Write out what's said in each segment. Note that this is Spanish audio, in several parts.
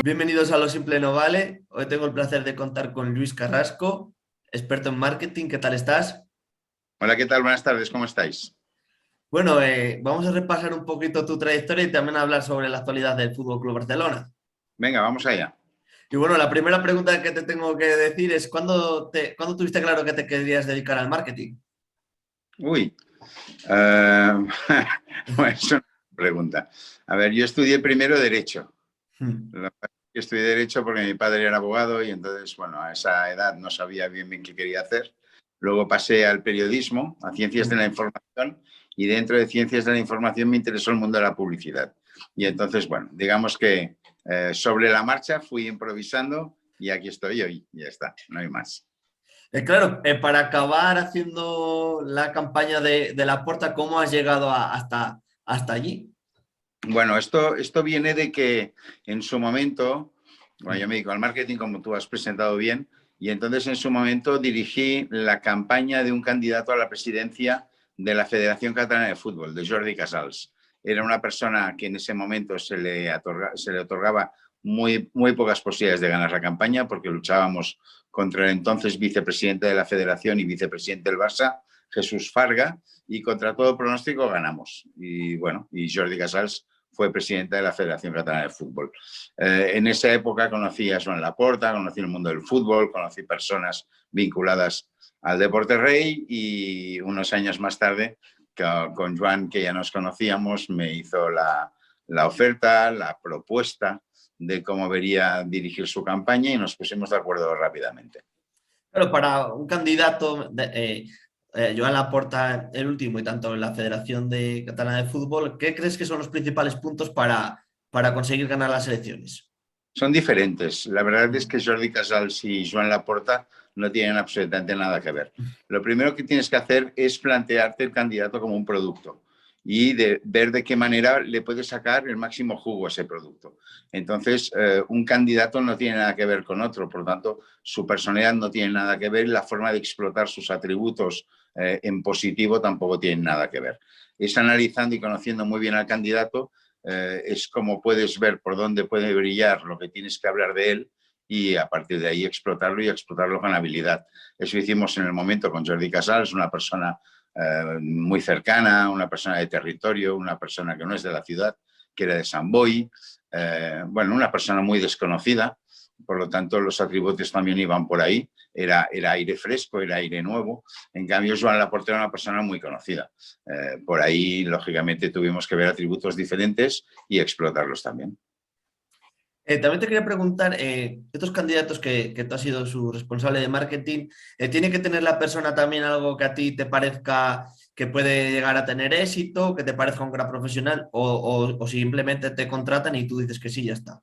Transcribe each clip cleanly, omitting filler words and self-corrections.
Bienvenidos a Lo Simple No Vale. Hoy tengo el placer de contar con Luis Carrasco, experto en marketing. ¿Qué tal estás? Hola, ¿qué tal? Buenas tardes, ¿cómo estáis? Bueno, vamos a repasar un poquito tu trayectoria y también hablar sobre la actualidad del Fútbol Club Barcelona. Venga, vamos allá. Y bueno, la primera pregunta que te tengo que decir es ¿cuándo tuviste claro que te querías dedicar al marketing? Uy, eh, bueno, es una pregunta. A ver, yo estudié primero Derecho. Hmm. Lo que pasa es que estudié Derecho porque mi padre era abogado y entonces, bueno, a esa edad no sabía bien qué quería hacer. Luego pasé al periodismo, a Ciencias de la Información, y dentro de Ciencias de la Información me interesó el mundo de la publicidad. Y entonces, bueno, digamos que sobre la marcha fui improvisando y aquí estoy hoy. Ya está, no hay más. Claro, para acabar haciendo la campaña de Laporta, ¿cómo has llegado hasta allí? Bueno, esto viene de que en su momento, bueno, yo Hmm. me dedico al marketing, como tú has presentado bien, y entonces en su momento dirigí la campaña de un candidato a la presidencia de la Federación Catalana de Fútbol, de Jordi Casals. Era una persona que en ese momento se le otorgaba muy pocas posibilidades de ganar la campaña porque luchábamos contra el entonces vicepresidente de la Federación y vicepresidente del Barça, Jesús Farga, y contra todo pronóstico ganamos. Y bueno, y Jordi Casals fue presidenta de la Federación Catalana de Fútbol. En esa época conocí a Joan Laporta, conocí el mundo del fútbol, conocí personas vinculadas al deporte rey y unos años más tarde, con Joan, que ya nos conocíamos, me hizo la oferta, la propuesta de cómo vería dirigir su campaña y nos pusimos de acuerdo rápidamente. Claro, para un candidato, Joan Laporta, el último, y tanto en la Federación Catalana de Fútbol, ¿qué crees que son los principales puntos para conseguir ganar las elecciones? Son diferentes. La verdad es que Jordi Casals y Joan Laporta no tienen absolutamente nada que ver. Lo primero que tienes que hacer es plantearte el candidato como un producto y ver de qué manera le puedes sacar el máximo jugo a ese producto. Entonces, un candidato no tiene nada que ver con otro, por lo tanto, su personalidad no tiene nada que ver, la forma de explotar sus atributos en positivo tampoco tiene nada que ver. Es analizando y conociendo muy bien al candidato es como puedes ver por dónde puede brillar lo que tienes que hablar de él y a partir de ahí explotarlo y explotarlo con habilidad. Eso hicimos en el momento con Jordi Casals, una persona muy cercana, una persona de territorio, una persona que no es de la ciudad, que era de Sant Boi, bueno, una persona muy desconocida, por lo tanto los atributos también iban por ahí, era aire fresco, era aire nuevo. En cambio, Joan Laporta era una persona muy conocida. Por ahí, lógicamente, tuvimos que ver atributos diferentes y explotarlos también. También te quería preguntar, estos candidatos que tú has sido su responsable de marketing, ¿tiene que tener la persona también algo que a ti te parezca que puede llegar a tener éxito, que te parezca un gran profesional, o simplemente te contratan y tú dices que sí, ya está?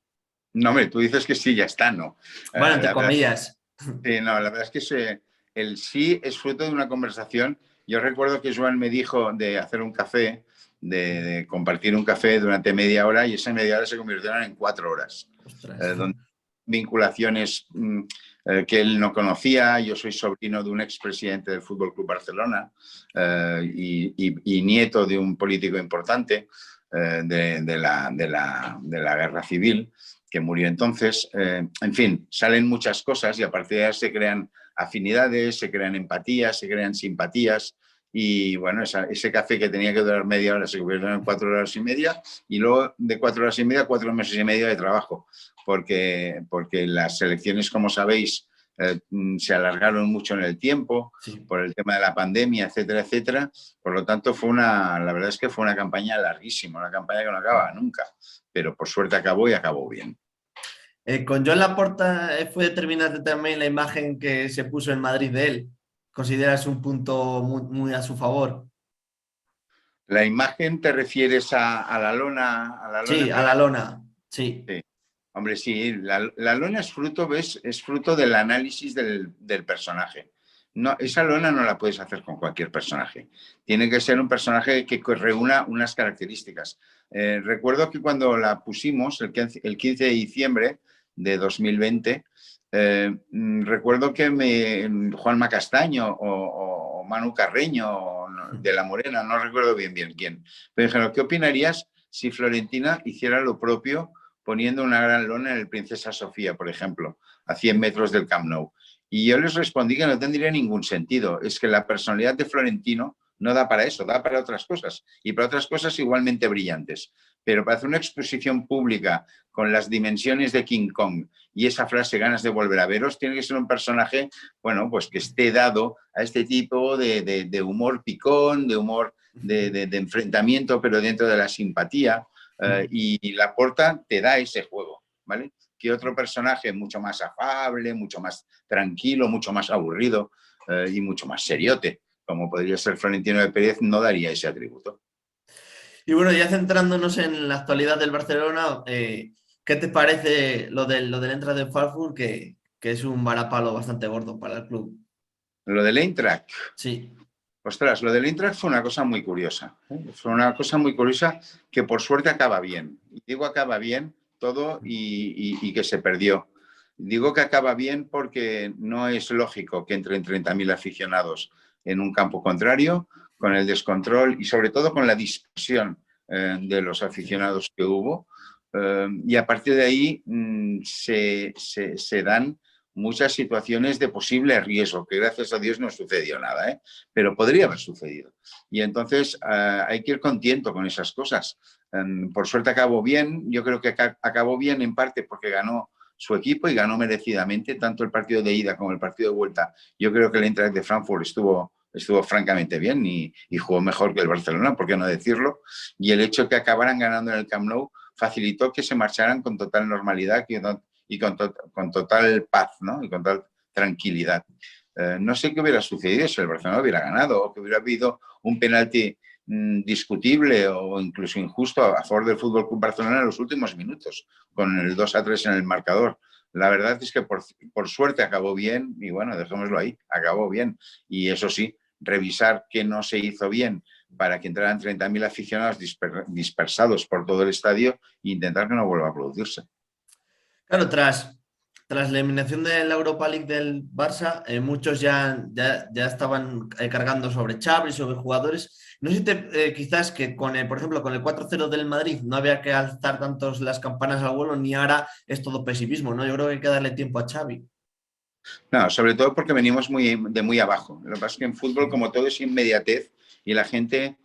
No, hombre, tú dices que sí, ya está, ¿no? Bueno, entre La verdad, comillas. sí, no, la verdad es que el sí es fruto de una conversación. Yo recuerdo que Joan me dijo de hacer un café, de compartir un café durante media hora y esa media hora se convirtieron en 4 horas. Ostras. Donde vinculaciones que él no conocía. Yo soy sobrino de un expresidente del Fútbol Club Barcelona y nieto de un político importante de la guerra civil que murió entonces. En fin, salen muchas cosas y a partir de ahí se crean afinidades, se crean empatías, se crean simpatías. Y bueno, ese café que tenía que durar media hora se convirtió en 4 horas y media y luego de 4 horas y media, 4 meses y medio de trabajo porque las elecciones, como sabéis, se alargaron mucho en el tiempo Sí. por el tema de la pandemia, etcétera, etcétera. Por lo tanto, la verdad es que fue una campaña larguísima, una campaña que no acaba nunca, pero por suerte acabó y acabó bien. Con Joan Laporta fue determinante también la imagen que se puso en Madrid de él. ¿Consideras un punto muy a su favor? ¿La imagen te refieres a la lona Sí, a la pegada? lona. Sí. Sí. Hombre, sí, la lona es fruto, ¿ves? Es fruto del análisis del personaje. No, esa lona no la puedes hacer con cualquier personaje. Tiene que ser un personaje que reúna unas características. Recuerdo que cuando la pusimos, el 15 de diciembre de 2020, recuerdo que Juanma Castaño o Manu Carreño de La Morena, no recuerdo bien quién, pero dijeron, ¿qué opinarías si Florentina hiciera lo propio poniendo una gran lona en el Princesa Sofía, por ejemplo, a 100 metros del Camp Nou. Y yo les respondí que no tendría ningún sentido. Es que la personalidad de Florentino no da para eso, da para otras cosas. Y para otras cosas igualmente brillantes. Pero para hacer una exposición pública con las dimensiones de King Kong y esa frase ganas de volver a veros, tiene que ser un personaje, bueno, pues que esté dado a este tipo de humor picón, de humor de enfrentamiento, pero dentro de la simpatía. Y Laporta te da ese juego, ¿vale? Que otro personaje mucho más afable, mucho más tranquilo, mucho más aburrido y mucho más seriote, como podría ser Florentino de Pérez, no daría ese atributo. Y bueno, ya centrándonos en la actualidad del Barcelona, ¿qué te parece lo del Eintracht de Frankfurt, que es un varapalo bastante gordo para el club? Lo del Eintracht. Sí. Ostras, lo del Eintracht fue una cosa muy curiosa. Fue una cosa muy curiosa que por suerte acaba bien. Y digo acaba bien todo y que se perdió. Digo que acaba bien porque no es lógico que entren 30.000 aficionados en un campo contrario, con el descontrol y sobre todo con la dispersión de los aficionados que hubo. Y a partir de ahí se dan muchas situaciones de posible riesgo, que gracias a Dios no sucedió nada, ¿eh? Pero podría haber sucedido. Y entonces hay que ir contento con esas cosas. Por suerte acabó bien, yo creo que acabó bien en parte porque ganó su equipo y ganó merecidamente tanto el partido de ida como el partido de vuelta. Yo creo que el Eintracht de Frankfurt estuvo francamente bien y jugó mejor que el Barcelona, por qué no decirlo. Y el hecho de que acabaran ganando en el Camp Nou facilitó que se marcharan con total normalidad y con total paz, ¿no? Y con total tranquilidad. No sé qué hubiera sucedido si el Barcelona hubiera ganado o que hubiera habido un penalti discutible o incluso injusto a favor del Fútbol Club Barcelona en los últimos minutos, con el 2-3 en el marcador. La verdad es que por suerte acabó bien y bueno, dejémoslo ahí, acabó bien. Y eso sí, revisar qué no se hizo bien para que entraran 30.000 aficionados dispersados por todo el estadio e intentar que no vuelva a producirse. Claro, tras la eliminación de la Europa League del Barça, muchos ya estaban cargando sobre Xavi, sobre jugadores. No sé si quizás que por ejemplo, con el 4-0 del Madrid no había que alzar tantos las campanas al vuelo, ni ahora es todo pesimismo, ¿no? Yo creo que hay que darle tiempo a Xavi. No, sobre todo porque venimos de muy abajo. Lo que pasa es que en fútbol, como todo es inmediatez y la gente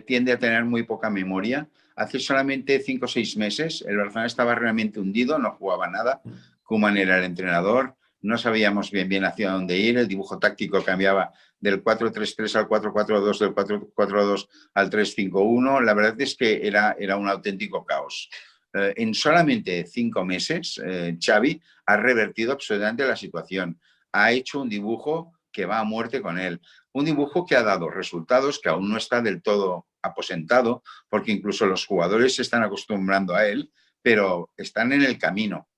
tiende a tener muy poca memoria. Hace solamente 5 o 6 meses el Barcelona estaba realmente hundido, no jugaba nada. Koeman era el entrenador, no sabíamos bien hacia dónde ir, el dibujo táctico cambiaba del 4-3-3 al 4-4-2, del 4-4-2 al 3-5-1. La verdad es que era un auténtico caos. En solamente 5 meses, Xavi ha revertido absolutamente la situación. Ha hecho un dibujo que va a muerte con él. Un dibujo que ha dado resultados que aún no está del todo aposentado, porque incluso los jugadores se están acostumbrando a él, pero están en el camino.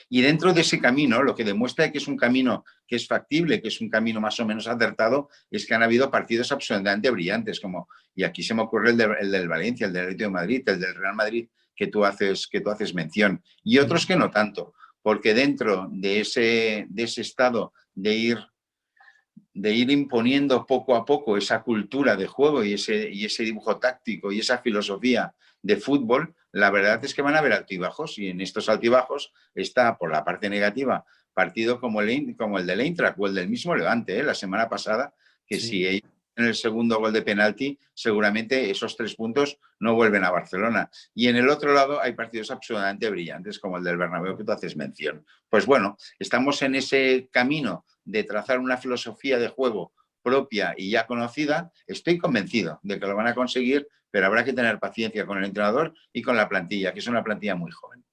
Y dentro de ese camino, lo que demuestra que es un camino que es factible, que es un camino más o menos acertado, es que han habido partidos absolutamente brillantes, como, y aquí se me ocurre el del Valencia, el del Atlético de Madrid, el del Real Madrid, que tú haces mención, y otros que no tanto, porque dentro de ese estado de ir imponiendo poco a poco esa cultura de juego y ese dibujo táctico y esa filosofía de fútbol, la verdad es que van a haber altibajos y en estos altibajos está, por la parte negativa, partido como el del Eintracht o el del mismo Levante, la semana pasada, que Sí. si ellos en el segundo gol de penalti, seguramente esos 3 puntos no vuelven a Barcelona. Y en el otro lado hay partidos absolutamente brillantes, como el del Bernabéu que tú haces mención. Pues bueno, estamos en ese camino de trazar una filosofía de juego propia y ya conocida. Estoy convencido de que lo van a conseguir, pero habrá que tener paciencia con el entrenador y con la plantilla, que es una plantilla muy joven.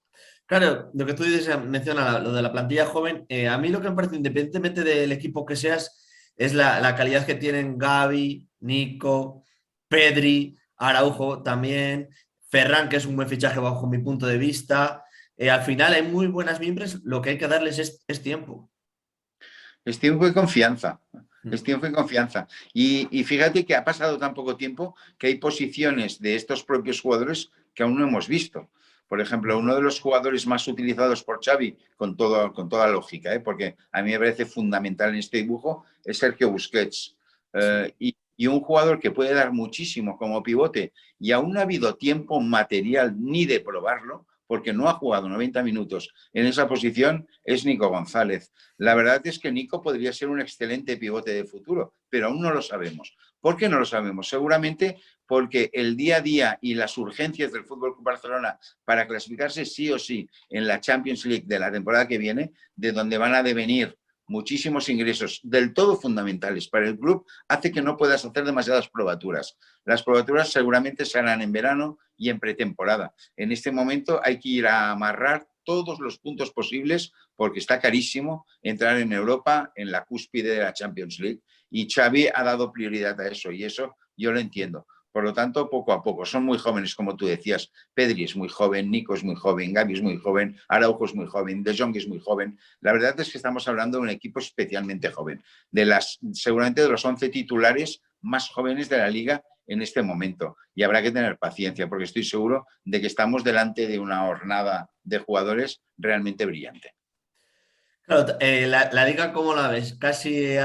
Claro, lo que tú dices, menciona lo de la plantilla joven. A mí lo que me parece, independientemente del equipo que seas, es la calidad que tienen Gavi, Nico, Pedri, Araujo también, Ferran, que es un buen fichaje bajo mi punto de vista. Al final hay muy buenas miembros, lo que hay que darles es tiempo. Es tiempo y confianza. Es Mm. tiempo y confianza. Y fíjate que ha pasado tan poco tiempo que hay posiciones de estos propios jugadores que aún no hemos visto. Por ejemplo, uno de los jugadores más utilizados por Xavi, con toda lógica, porque a mí me parece fundamental en este dibujo, es Sergio Busquets. Sí. Y un jugador que puede dar muchísimo como pivote y aún no ha habido tiempo material ni de probarlo, porque no ha jugado 90 minutos en esa posición, es Nico González. La verdad es que Nico podría ser un excelente pivote de futuro, pero aún no lo sabemos. ¿Por qué no lo sabemos? Seguramente porque el día a día y las urgencias del Fútbol Club Barcelona para clasificarse sí o sí en la Champions League de la temporada que viene, de donde van a devenir muchísimos ingresos del todo fundamentales para el club, hace que no puedas hacer demasiadas probaturas. Las probaturas seguramente se harán en verano y en pretemporada. En este momento hay que ir a amarrar todos los puntos posibles porque está carísimo entrar en Europa en la cúspide de la Champions League y Xavi ha dado prioridad a eso y eso yo lo entiendo. Por lo tanto, poco a poco. Son muy jóvenes, como tú decías. Pedri es muy joven, Nico es muy joven, Gavi es muy joven, Araujo es muy joven, De Jong es muy joven. La verdad es que estamos hablando de un equipo especialmente joven. Seguramente de los 11 titulares más jóvenes de la liga en este momento. Y habrá que tener paciencia, porque estoy seguro de que estamos delante de una hornada de jugadores realmente brillante. Claro, la liga, ¿cómo la ves? ¿Casi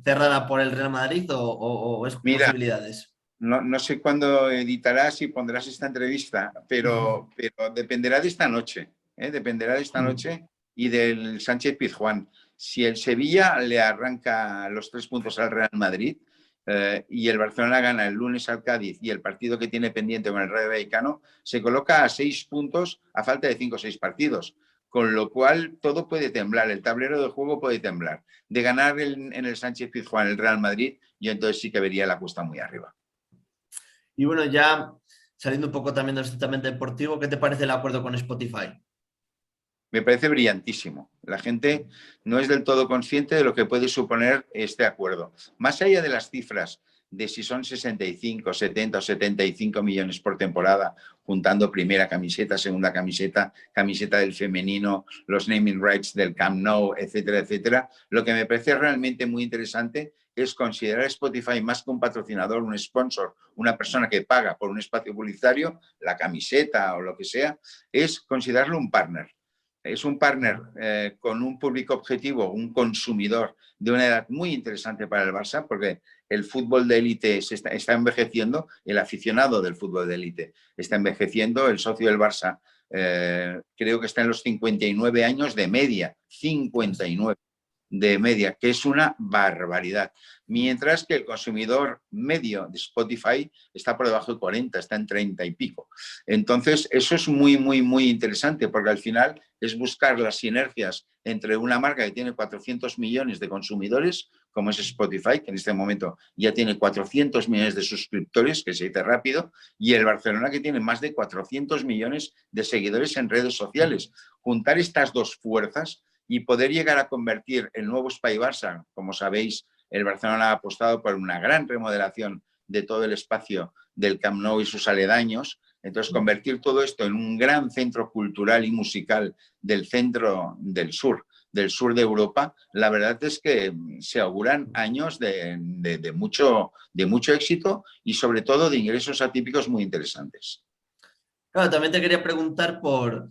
cerrada por el Real Madrid o es Mira, posibilidades? no sé cuándo editarás y pondrás esta entrevista, pero dependerá de esta noche, ¿eh? Dependerá de esta noche y del Sánchez Pizjuán. Si el Sevilla le arranca los 3 puntos al Real Madrid y el Barcelona gana el lunes al Cádiz y el partido que tiene pendiente con el Rayo Vallecano, se coloca a 6 puntos a falta de 5 o 6 partidos. Con lo cual todo puede temblar, el tablero de juego puede temblar. De ganar en el Sánchez Pizjuán el Real Madrid, yo entonces sí que vería la cuesta muy arriba. Y bueno, ya saliendo un poco también del estrictamente deportivo, ¿qué te parece el acuerdo con Spotify? Me parece brillantísimo. La gente no es del todo consciente de lo que puede suponer este acuerdo. Más allá de las cifras de si son 65, 70 o 75 millones por temporada, juntando primera camiseta, segunda camiseta, camiseta del femenino, los naming rights del Camp Nou, etcétera, etcétera, lo que me parece realmente muy interesante es considerar a Spotify más que un patrocinador, un sponsor, una persona que paga por un espacio publicitario, la camiseta o lo que sea, es considerarlo un partner. Es un partner con un público objetivo, un consumidor de una edad muy interesante para el Barça, porque el fútbol de élite está envejeciendo, el aficionado del fútbol de élite está envejeciendo, el socio del Barça creo que está en los 59 años de media, 59 de media, que es una barbaridad. Mientras que el consumidor medio de Spotify está por debajo de 40, está en 30 y pico. Entonces, eso es muy, muy, muy interesante, porque al final es buscar las sinergias entre una marca que tiene 400 millones de consumidores, como es Spotify, que en este momento ya tiene 400 millones de suscriptores, que se dice rápido, y el Barcelona, que tiene más de 400 millones de seguidores en redes sociales. Juntar estas dos fuerzas y poder llegar a convertir el nuevo Espai Barça, como sabéis, el Barcelona ha apostado por una gran remodelación de todo el espacio del Camp Nou y sus aledaños. Entonces, convertir todo esto en un gran centro cultural y musical del centro del sur de Europa, la verdad es que se auguran años de mucho éxito y sobre todo de ingresos atípicos muy interesantes. Claro, también te quería preguntar por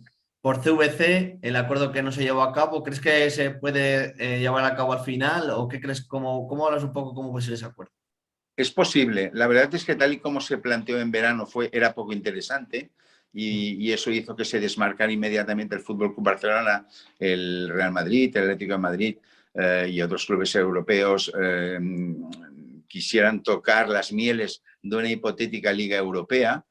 CVC, el acuerdo que no se llevó a cabo. ¿Crees que se puede llevar a cabo al final? ¿O qué crees? ¿Cómo hablas un poco cómo puede ser ese acuerdo? Es posible. La verdad es que tal y como se planteó en verano era poco interesante y eso hizo que se desmarcara inmediatamente el Fútbol Club Barcelona, el Real Madrid, el Atlético de Madrid y otros clubes europeos quisieran tocar las mieles de una hipotética Liga Europea.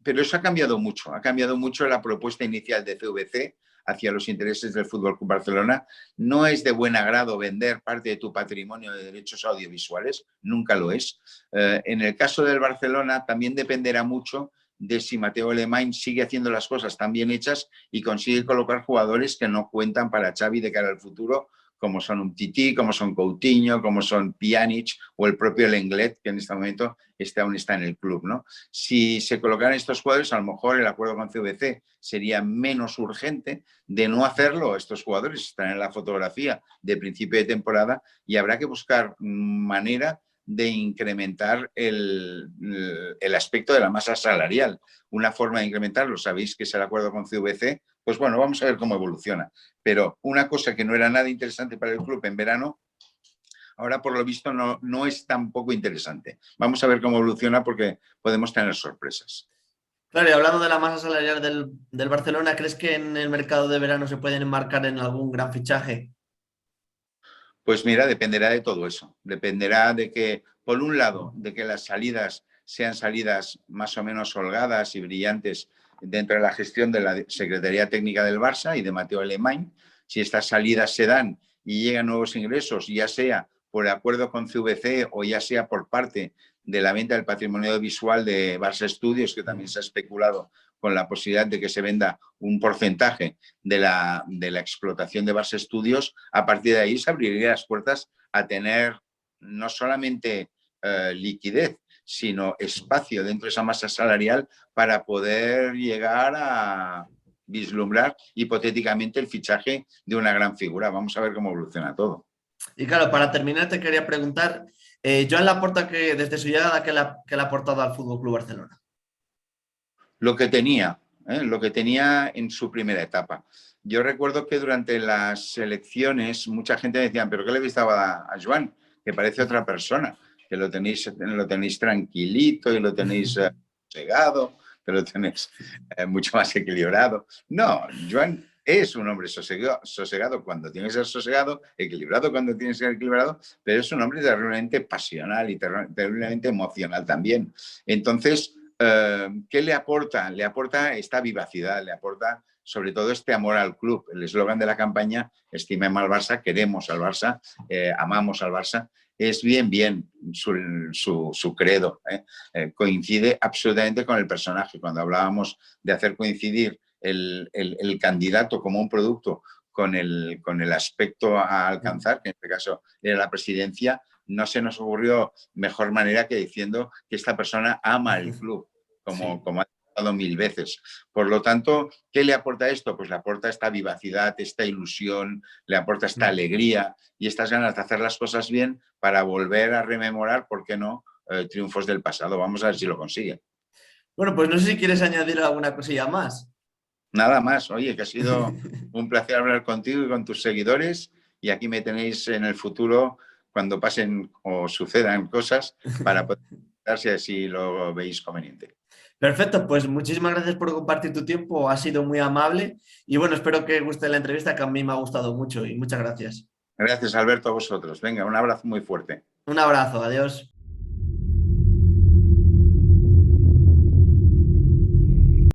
Pero eso ha cambiado mucho la propuesta inicial de CVC hacia los intereses del Fútbol Club Barcelona. No es de buen agrado vender parte de tu patrimonio de derechos audiovisuales, nunca lo es. En el caso del Barcelona también dependerá mucho de si Mateo Alemany sigue haciendo las cosas tan bien hechas y consigue colocar jugadores que no cuentan para Xavi de cara al futuro, como son Umtiti, como son Coutinho, como son Pjanic o el propio Lenglet, que en este momento aún está en el club, ¿no? Si se colocaran estos jugadores, a lo mejor el acuerdo con CVC sería menos urgente. De no hacerlo, estos jugadores están en la fotografía de principio de temporada y habrá que buscar manera de incrementar el aspecto de la masa salarial. Una forma de incrementarlo, sabéis que es el acuerdo con CVC, pues bueno, vamos a ver cómo evoluciona. Pero una cosa que no era nada interesante para el club en verano, ahora por lo visto no es tan poco interesante. Vamos a ver cómo evoluciona porque podemos tener sorpresas. Claro, y hablando de la masa salarial del Barcelona, ¿crees que en el mercado de verano se pueden enmarcar en algún gran fichaje? Pues mira, dependerá de todo eso. Dependerá de que, por un lado, de que las salidas sean salidas más o menos holgadas y brillantes dentro de la gestión de la Secretaría Técnica del Barça y de Mateo Alemany. Si estas salidas se dan y llegan nuevos ingresos, ya sea por acuerdo con CVC o ya sea por parte de la venta del patrimonio visual de Barça Studios, que también se ha especulado con la posibilidad de que se venda un porcentaje de la explotación de Barça Studios, a partir de ahí se abrirían las puertas a tener no solamente liquidez, sino espacio dentro de esa masa salarial para poder llegar a vislumbrar hipotéticamente el fichaje de una gran figura. Vamos a ver cómo evoluciona todo. Y claro, para terminar te quería preguntar, Joan Laporta, que desde su llegada, ¿qué le ha aportado al Fútbol Club Barcelona? Lo que tenía en su primera etapa. Yo recuerdo que durante las elecciones mucha gente decía, ¿pero qué le gustaba a Joan? Que parece otra persona, que lo tenéis tranquilito y lo tenéis sosegado, que lo tenéis mucho más equilibrado. No, Joan es un hombre sosegado cuando tiene que ser sosegado, equilibrado cuando tiene que ser equilibrado, pero es un hombre terriblemente pasional y terriblemente emocional también. Entonces, ¿qué le aporta? Le aporta esta vivacidad, le aporta sobre todo este amor al club. El eslogan de la campaña, estimemos al Barça, queremos al Barça, amamos al Barça, es bien su credo. Coincide absolutamente con el personaje. Cuando hablábamos de hacer coincidir el candidato como un producto con el aspecto a alcanzar, que en este caso era la presidencia, no se nos ocurrió mejor manera que diciendo que esta persona ama el club, Sí. como ha dado mil veces. Por lo tanto, ¿qué le aporta esto? Pues le aporta esta vivacidad, esta ilusión, le aporta esta alegría y estas ganas de hacer las cosas bien para volver a rememorar, ¿por qué no?, triunfos del pasado. Vamos a ver si lo consigue. Bueno, pues no sé si quieres añadir alguna cosilla más. Nada más. Oye, que ha sido un placer hablar contigo y con tus seguidores y aquí me tenéis en el futuro cuando pasen o sucedan cosas para poder dar si así lo veis conveniente. Perfecto, pues muchísimas gracias por compartir tu tiempo, ha sido muy amable y bueno, espero que guste la entrevista que a mí me ha gustado mucho y muchas gracias. Gracias, Alberto, a vosotros. Venga, un abrazo muy fuerte. Un abrazo, adiós.